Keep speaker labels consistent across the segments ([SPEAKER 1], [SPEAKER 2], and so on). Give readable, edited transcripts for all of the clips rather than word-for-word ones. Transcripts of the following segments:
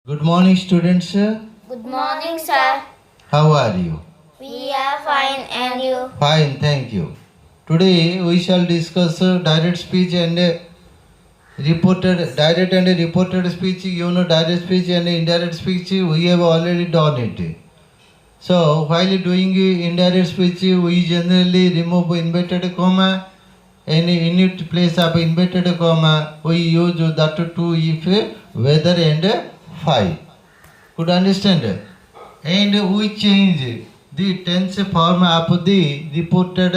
[SPEAKER 1] Good morning, students.
[SPEAKER 2] Good morning, sir.
[SPEAKER 1] How are you?
[SPEAKER 2] We are fine, and you?
[SPEAKER 1] Fine, thank you. Today we shall discuss direct speech and direct and reported speech. You know, direct speech and indirect speech. We have already done it. So while doing indirect speech, we generally remove inverted comma. And in its place of inverted comma, we use that to if whether and phi. Could understand? And we change the tense form of the reported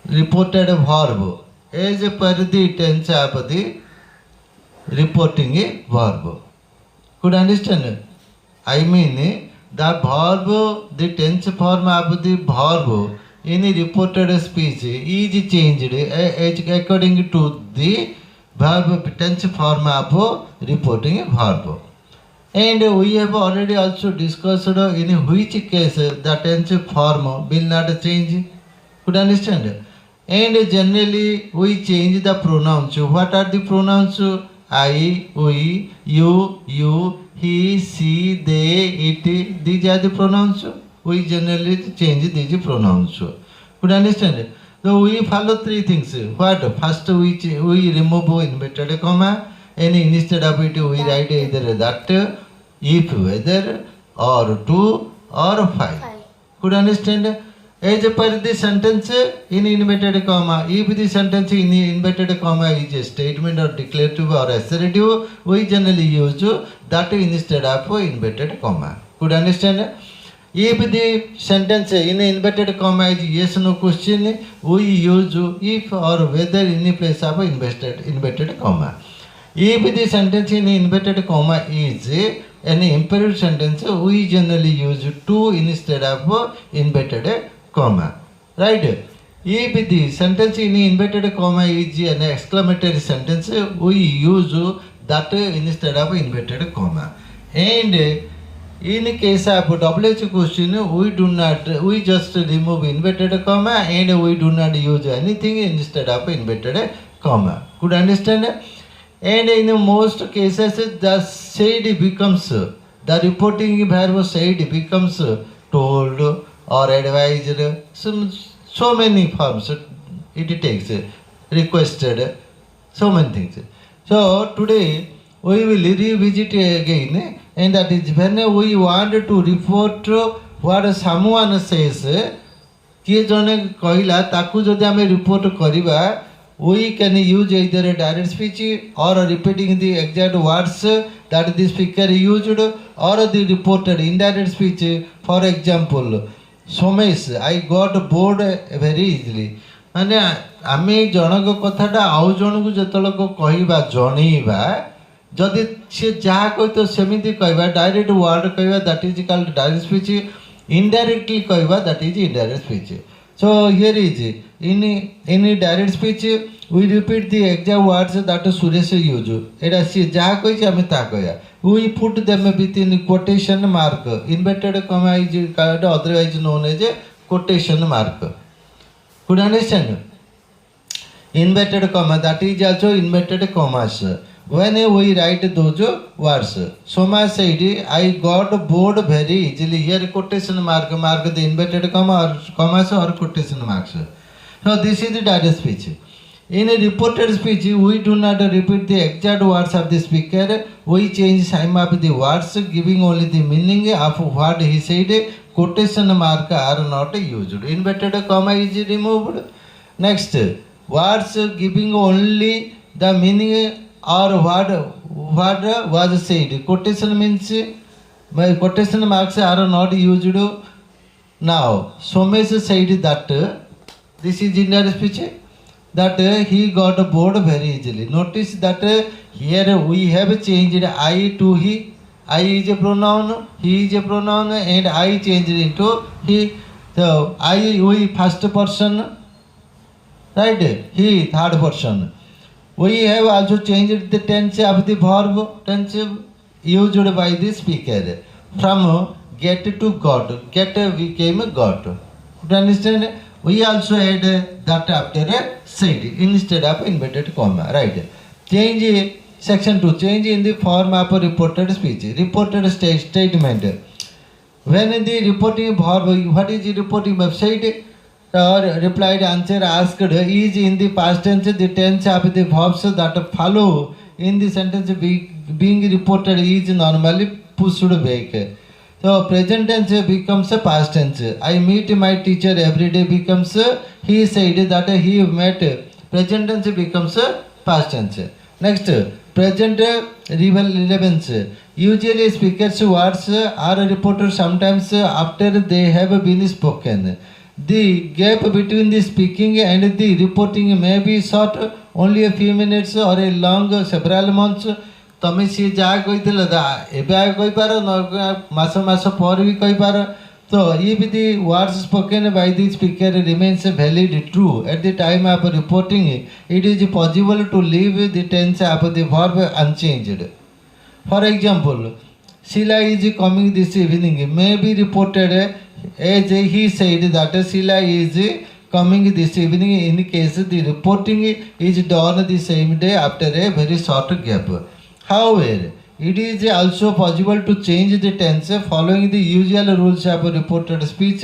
[SPEAKER 1] verb as per the tense of the reporting verb. Could understand? I mean the verb, the tense form of the verb in a reported speech is changed according to the verb tense form of reporting verb. And we have already also discussed in which case the tense form will not change. Could understand? And generally we change the pronouns. What are the pronouns? I, we, you, he, she, they, it. These are the pronouns. We generally change these pronouns. Could understand? So we follow three things. What? First we remove inverted comma, and instead of it we write either that, if, whether, or to, or phi. Could understand? As per the sentence in inverted comma, if the sentence in inverted comma is a statement or declarative or assertive, we generally use that instead of inverted comma. Could understand? If the sentence in inverted comma is yes no question, we use if or whether in place of inverted comma. If the sentence in inverted comma is an imperative sentence, we generally use to instead of inverted comma. Right? If the sentence in inverted comma is an exclamatory sentence, we use that instead of inverted comma. And in case of WH question, we just remove inverted comma and we do not use anything instead of inverted comma. Could understand? And in most cases, the said becomes, the reporting verb said becomes told or advised. So many forms it takes, requested, so many things. So today we will revisit again, and that is when we want to report what someone says. किए जने कहला ताकू जदि आमे report करिबा, we can use either a direct speech or repeating the exact words that the speaker used, or the reported indirect speech. For example, Somesh, I got bored very easily. माने आमे जनक कथाटा आउ जनकु जतलक कहइबा जणइबा, जदि से जहाँ कही तो सेमिति कहवा, डायरेक्ट वर्ड कहवा, that is called direct speech. Indirectly कहवा, that is indirect speech. So here is in direct speech we repeat the exact words that Suresh use. एटा सी जहाँ कही आमे ता कहया. We put them within quotation mark. Inverted comma is called otherwise known as a quotation mark. Could understand? Inverted comma, that is also inverted commas. When we write those words, Soma said, I got bored very easily. Here quotation mark the inverted comma or commas or quotation marks. So this is the direct speech. In a reported speech, we do not repeat the exact words of the speaker. We change some of the words, giving only the meaning of what he said. Quotation mark are not used. Inverted comma is removed. Next, words giving only the meaning or what was said. Quotation means quotation marks are not used. Now, Somesh said that this is indirect speech, that he got bored very easily. Notice that here we have changed I to he. I is a pronoun, he is a pronoun, and I changed into he. So I, we first person, right? He third person. We have also changed the tense of the verb, tense used by the speaker. From get to got, get became got. You understand? We also add that after said instead of inverted comma, right? Change Section 2. Change in the form of a reported speech. Reported statement. When the reporting verb, what is the reporting website? Or replied, answer, asked is in the past tense, the tense of the verbs that follow in the sentence being reported is normally pushed back. So present tense becomes a past tense. I meet my teacher every day becomes he said that he met. Present tense becomes a past tense. Next, present relevance. Usually speakers' words are reported sometimes after they have been spoken. The gap between the speaking and the reporting may be short, only a few minutes, or a long several months. ତମେ ସିଏ ଯାହା କହିଥିଲେ ଏବେ ଆଗ କହିପାର ମାସ ମାସ ପରେ ବି କହିପାର ତ if the words spoken by the speaker remains valid true at the time of reporting, it is possible to leave the tense of the verb unchanged. For example, Sheila is coming this evening may be reported as he said that Sheila is coming this evening in case the reporting is done the same day after a very short gap. However, it is also possible to change the tense following the usual rules of reported speech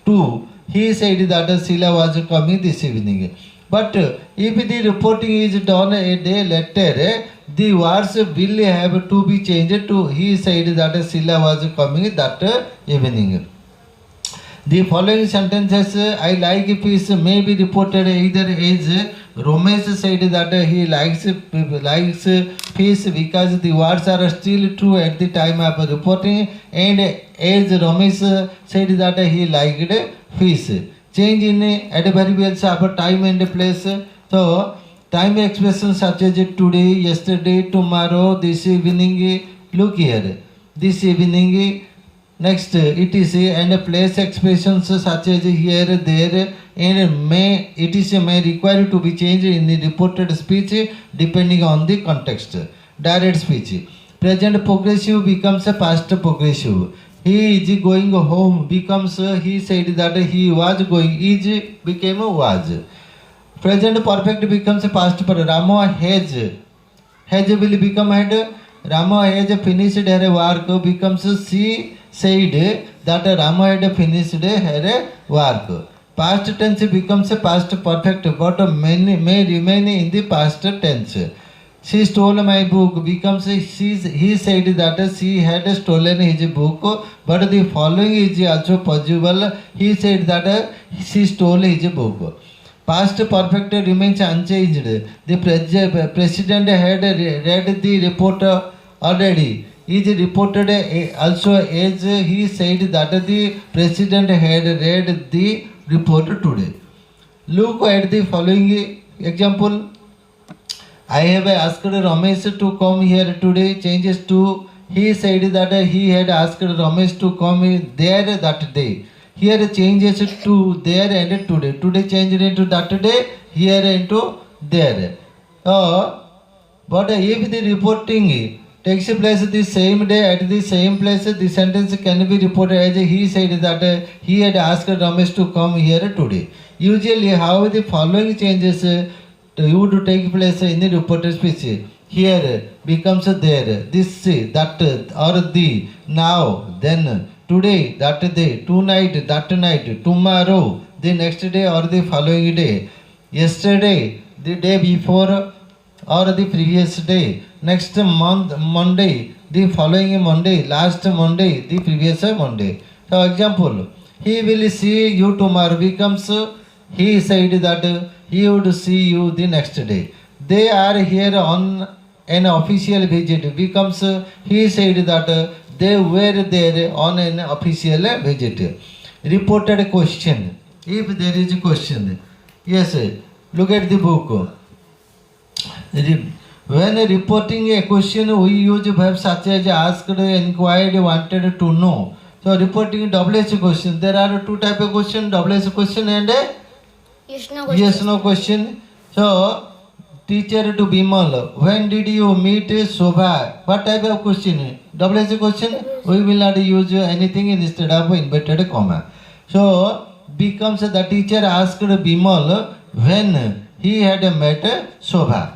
[SPEAKER 1] to he said that Sheila was coming this evening. But if the reporting is done a day later, the words will have to be changed to he said that Sheila was coming that evening. The following sentences I like fish may be reported either as Ramesh said that he likes fish because the words are still true at the time of reporting, and as Ramesh said that he liked fish. Change in adverbials of time and place. So time expressions such as today, yesterday, tomorrow, this evening. Look here, this evening. Next, etc. and place expressions such as here, there, and may, etc. may require to be changed in the reported speech depending on the context. Direct speech. Present progressive becomes a past progressive. He is going home becomes he said that he was going. Is became was. Present perfect becomes a past perfect. Rama has. Has will become had. Rama has finished her work becomes she said that Rama had finished her work. Past tense becomes a past perfect but may remain in the past tense. She stole my book becomes he said that she had stolen his book, but the following is also possible. He said that she stole his book. Past perfect remains unchanged. The president had read the report already. Is reported also as he said that the president had read the report today. Look at the following example. I have asked Ramesh to come here today. Changes to he said that he had asked Ramesh to come there that day. Here changes to there and today. Today changed into that day. Here into there. But if the reporting takes place the same day at the same place, the sentence can be reported as he said that he had asked Ramesh to come here today. Usually, how the following changes would take place in the reported speech. Here becomes there, this, that, or the, now, then, today, that day, tonight, that night, tomorrow, the next day or the following day, yesterday, the day before, or the previous day, next month, Monday, the following Monday, last Monday, the previous Monday. So example, he will see you tomorrow becomes he said that he would see you the next day. They are here on an official visit becomes he said that they were there on an official visit. Reported question. If there is a question, yes, look at the book. When reporting a question, we use verbs such as asked, inquired, wanted to know. So reporting WH question. There are two type of question: WH question and a yes no question. So teacher to Bimal, when did you meet Shobha? What type of question? WH question. We will not use anything instead of inverted comma. So becomes the teacher asked Bimal when he had met Shobha.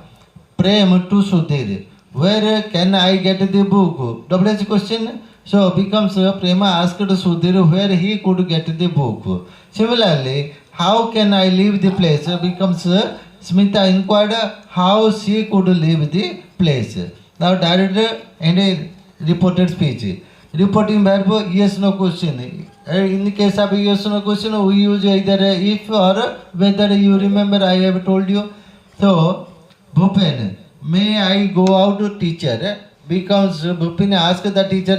[SPEAKER 1] Prem to Sudhir. where can I get the book? WH question. So becomes Prema asked Sudhir where he could get the book. Similarly, how can I leave the place? Becomes Smita inquired how she could leave the place. Now director and a reported speech. Reporting verb yes no question. In the case of yes no question, we use either if or whether you remember I have told you. So Bhupen, may I go out to teacher? Because Bhupin asked the teacher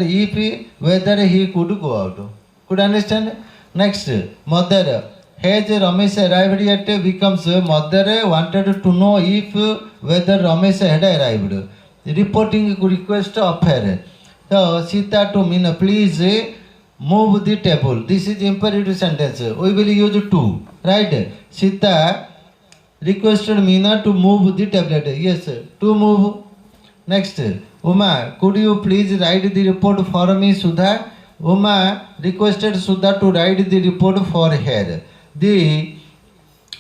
[SPEAKER 1] whether he could go out. Could understand? Next, mother. Has Ramesh arrived yet? Becomes mother wanted to know if whether Ramesh had arrived. Reporting request of her. So Sita to Meena, please move the table. This is imperative sentence. We will use to. Right? Sita requested Meena to move the tablet. Yes, to move. Next, Uma, could you please write the report for me, Sudha? Uma requested Sudha to write the report for her. The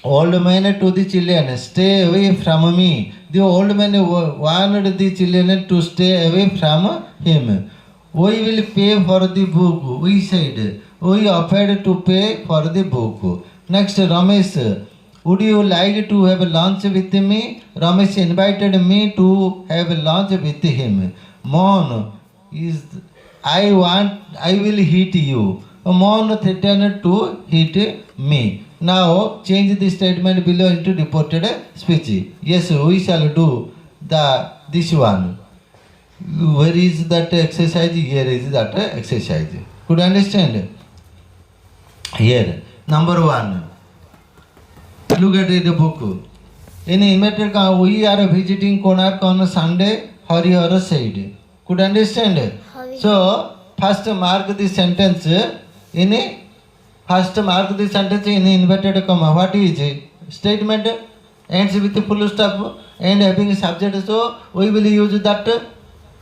[SPEAKER 1] old man to the children, stay away from me. The old man warned the children to stay away from him. We will pay for the book, we said. We offered to pay for the book. Next, Ramesh. Would you like to have lunch with me? Ramesh invited me to have lunch with him. Mohan is I will hit you. Mohan threatened to hit me. Now change the statement below into reported speech. Yes, we shall do this one. Where is that exercise? Here is that exercise. Could you understand? Here, number 1. Look at the book. In inverted comma, we are visiting Konark on Sunday. Harihara said. Could understand? So first mark the sentence in inverted comma. What is it? Statement ends with the full stop and having a subject. So we will use that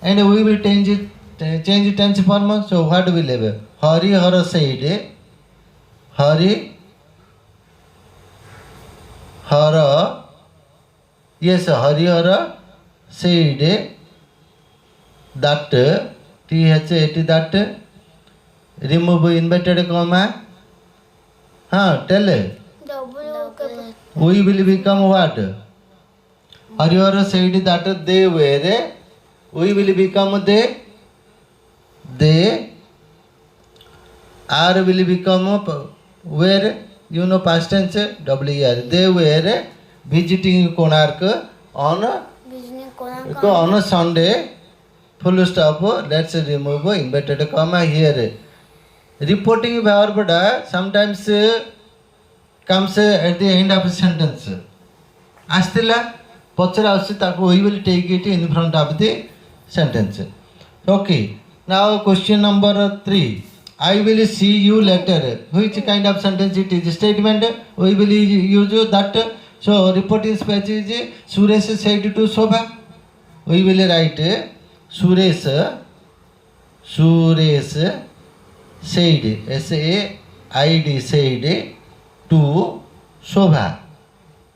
[SPEAKER 1] and we will change tense form. So what will have? Harihara said. Harihara said that that remove inverted comma. Tell. We will become what? Harihara said that they were. We will become they. They are will become where. You know past tense WER. They were visiting Konark on a Sunday. Full stop. Let's remove inverted comma here. Reporting verb sometimes comes at the end of a sentence. Astilla Pochara we will take it in front of the sentence. Okay. Now question number 3. I will see you later. Which kind of sentence it is? Statement. We will use that. So reporting speech is Suresh said to Shobha. We will write Suresh said SAID said to Shobha.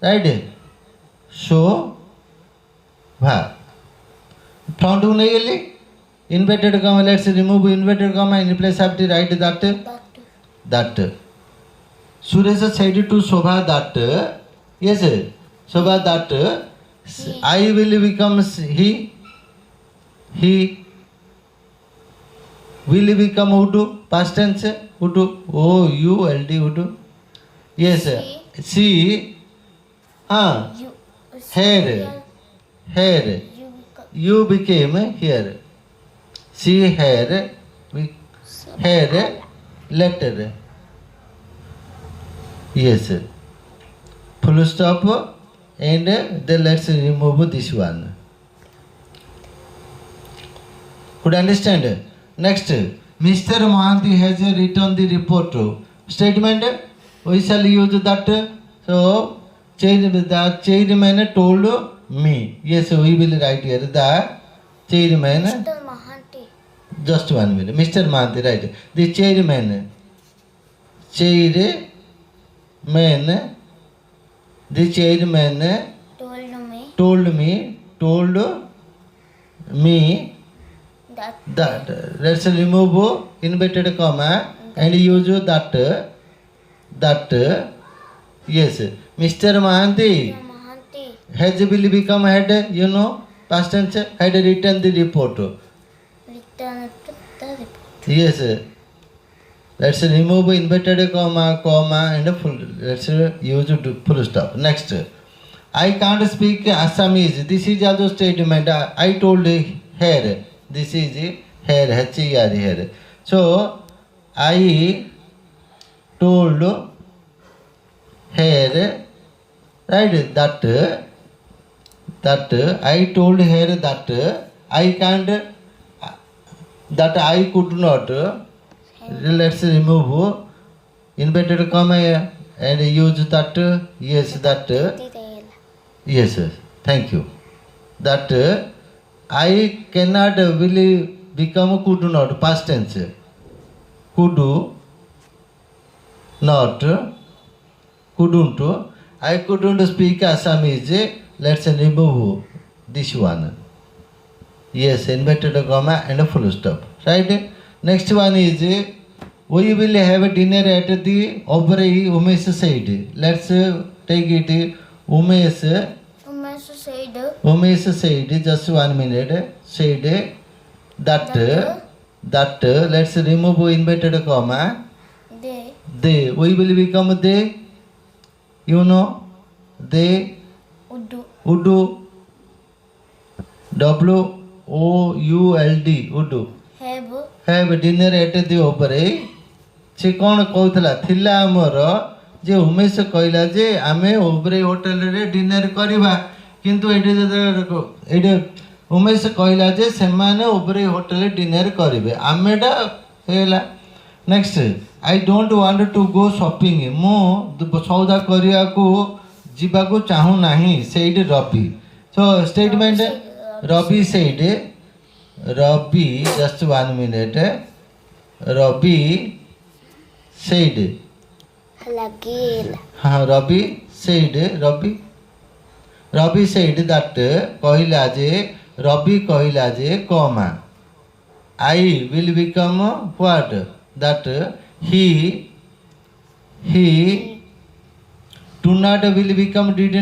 [SPEAKER 1] Right? Shobha. Found you inverted comma, let's remove inverted comma in place of the right that. Suresh said to Shobha that, yes, Shobha that I will become he will become Udu, past tense, Udu, O-U-L-D, Udu. Yes, she, here, you became here. She had letter. Yes. Full stop and then let's remove this one. Could understand? Next, Mr. Mohanty has written the report. Statement, we shall use that. So, the chairman told me. Yes, we will write here. The chairman. Just 1 minute. Mr. Mohanty, right. The chairman. The chairman told me,
[SPEAKER 2] That.
[SPEAKER 1] that. Let's remove inverted comma and use that. Yes, Mr. Mahanti
[SPEAKER 2] Mahanti.
[SPEAKER 1] has will become head, you know, past tense, had written the report.
[SPEAKER 2] Return to the report.
[SPEAKER 1] Yes, let's remove inverted comma and full. Let's use full stop. Next, I can't speak Assamese. This is also statement. I told her. This is her. H-E-R her. So I told her, right? That I told her that I can't. That I could not. Let's remove inverted comma and use that. Yes, that.
[SPEAKER 2] Detail.
[SPEAKER 1] Yes, sir. Thank you. That I cannot will become could not. Past tense. Could not. Couldn't. I couldn't speak Assamese. Let's remove this one. Yes, inverted comma and a full stop. Right? Next one is we will have dinner at the Oberoi Umesh side. Let's take it. Umesh said, just 1 minute. Said that. Let's remove inverted comma. They. We will become they. You know. They. Would do. WOULD. Would do. Have dinner at the Oberoi. ସେ କ'ଣ କହୁଥିଲା ଥିଲା ଆମର ଯେ ଉମେଶ କହିଲା ଯେ ଆମେ ଓବରେଇ ହୋଟେଲରେ ଡିନର କରିବା କିନ୍ତୁ ଏଠି ଉମେଶ କହିଲା ଯେ ସେମାନେ ଓବରେଇ ହୋଟେଲରେ ଡିନର କରିବେ ଆମେଟା ହେଇଗଲା। Next I don't want to go shopping ମୁଁ ସଉଦା କରିବାକୁ ଯିବାକୁ ଚାହୁଁନାହିଁ ସେଇଠି ରବି। ସୋ ଷ୍ଟେଟମେଣ୍ଟ ରବି ସେଇଠି ରବି ଜଷ୍ଟ 1 ମିନିଟ୍ ରବି said हाँ Ravi said Ravi said that कहला जे रवि कहला जे कमा I will become what that he do not will become did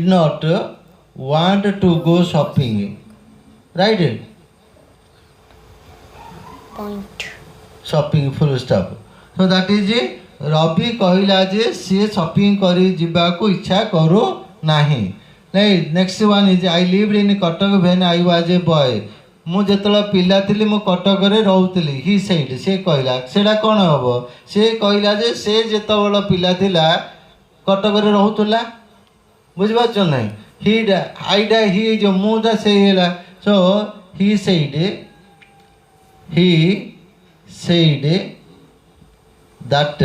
[SPEAKER 1] not want to go shopping, right?
[SPEAKER 2] Point.
[SPEAKER 1] Shopping full stop. So that is Ravi कहला जे सी shopping करी जिबाको इच्छा करो नाही। Next one is I lived in Cuttack when I was a boy मु जेतला पिला थिली मु कटक रे रहउतली he said से कहला सेडा कोन हबो से कहला जे से जेतबेला पिला थिला कटक रे रहउतला बुझबा छ नै ही आईडा ही जो मुदा से हेला so he said that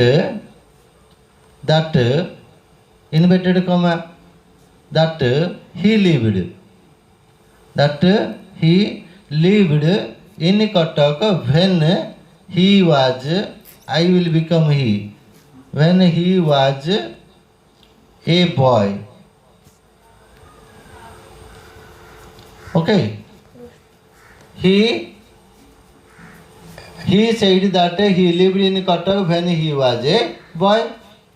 [SPEAKER 1] inverted comma that he lived in Katak when he was I will become he when he was a boy. Okay, he said that he lived in Katak when he was a boy.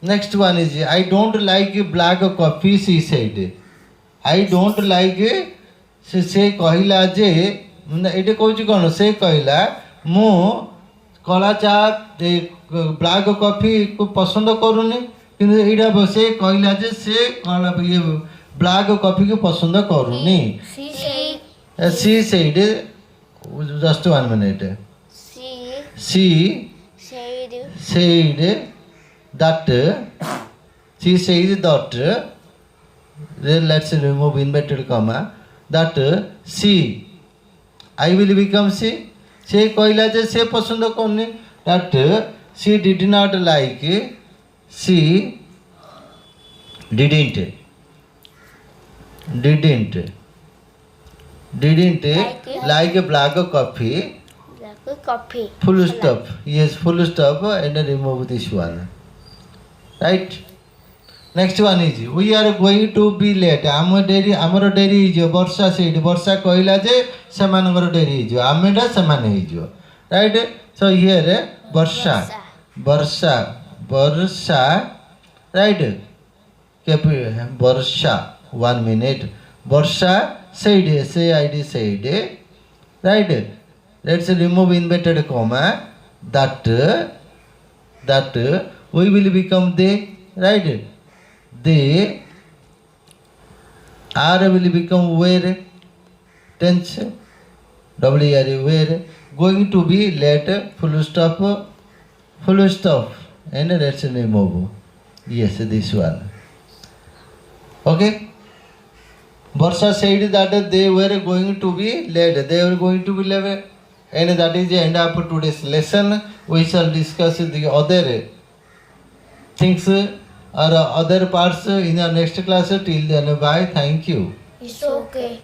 [SPEAKER 1] Next one is I don't like black coffee she said. I don't like से कहला जे ये कौन कौन से कहला मु कला चा ब्लैक कॉफी को पसंद करूनी कि से कहला जे से कला ये ब्लैक कॉफी को पसंद करूनी। She said just 1 minute. She said that she says that let's remove inverted comma that she I will become she से कहला जे से पसंद करनी that she did not like she didn't like black coffee. Full stop. Yes, full stop and remove this one. Right? Next one is we are going to be late. Amar deri is Barsha said. Barsha कहला जे सेमानकर deri is. Ameta सेमाने is. Right? So here Barsha. Right? Barsha. 1 minute. Barsha said. Said. Right? Let's remove inverted comma. That we will become they. Right? They are will become where tense were where going to be late full stop and let's remove. Yes, this one. Okay. Barsha said that they were going to be late. They were going to be late, and that is the end of today's lesson. We shall discuss the other things or other parts in our next class. Till then, bye. Thank you.
[SPEAKER 2] It's okay.